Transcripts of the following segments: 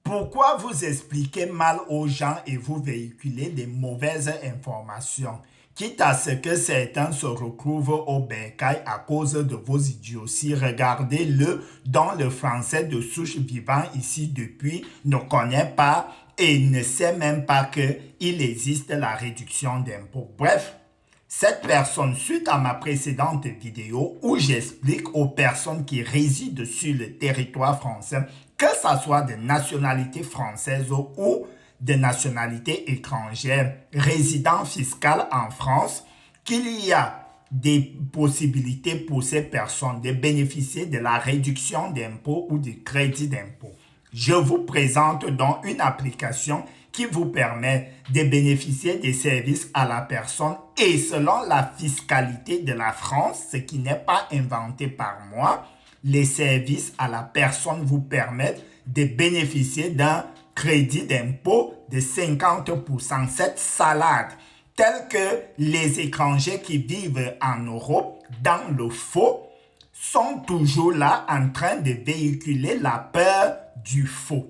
Pourquoi vous expliquez mal aux gens et vous véhiculez des mauvaises informations, quitte à ce que certains se retrouvent au bercail à cause de vos idioties? Regardez-le dans le français de souche vivant ici depuis ne connaît pas et ne sait même pas qu'il existe la réduction d'impôts. Bref, cette personne, suite à ma précédente vidéo où j'explique aux personnes qui résident sur le territoire français, que ce soit de nationalité française ou de nationalité étrangère, résident fiscal en France, qu'il y a des possibilités pour ces personnes de bénéficier de la réduction d'impôt ou du crédit d'impôt. Je vous présente donc une application qui vous permet de bénéficier des services à la personne et selon la fiscalité de la France, ce qui n'est pas inventé par moi, les services à la personne vous permettent de bénéficier d'un crédit d'impôt de 50%. Cette salade, telle que les étrangers qui vivent en Europe dans le faux, sont toujours là en train de véhiculer la peur du faux.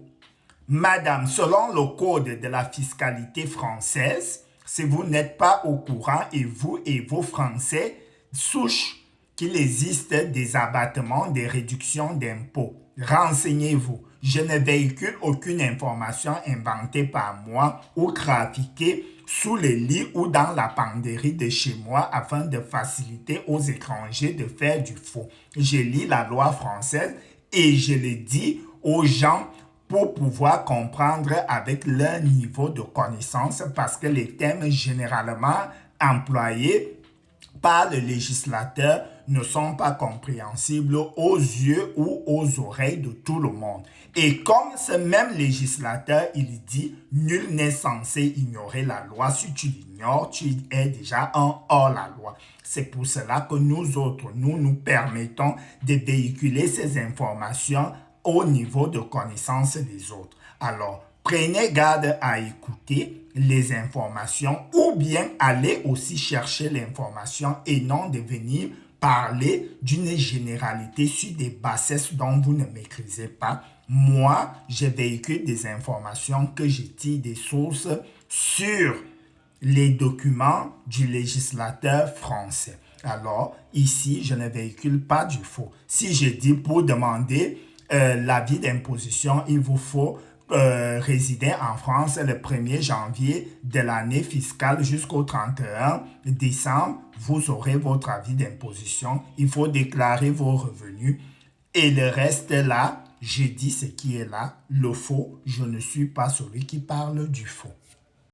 Madame, selon le code de la fiscalité française, si vous n'êtes pas au courant et vous et vos Français, souche qu'il existe des abattements, des réductions d'impôts. Renseignez-vous. Je ne véhicule aucune information inventée par moi ou trafiquée sous le lit ou dans la penderie de chez moi afin de faciliter aux étrangers de faire du faux. Je lis la loi française et je le dis aux gens pour pouvoir comprendre avec leur niveau de connaissance parce que les thèmes généralement employés par le législateur ne sont pas compréhensibles aux yeux ou aux oreilles de tout le monde. Et comme ce même législateur, il dit « Nul n'est censé ignorer la loi. Si tu l'ignores, tu es déjà un hors-la-loi. » C'est pour cela que nous autres, nous permettons de véhiculer ces informations au niveau de connaissance des autres. Alors, prenez garde à écouter les informations ou bien allez aussi chercher l'information et non de venir parler d'une généralité sur des bassesses dont vous ne maîtrisez pas. Moi, je véhicule des informations que je tire des sources sur les documents du législateur français. Alors, ici, je ne véhicule pas du faux. Si je dis pour demander l'avis d'imposition, il vous faut résider en France le 1er janvier de l'année fiscale jusqu'au 31 décembre. Vous aurez votre avis d'imposition. Il faut déclarer vos revenus. Et le reste là, je dis ce qui est là. Le faux, je ne suis pas celui qui parle du faux.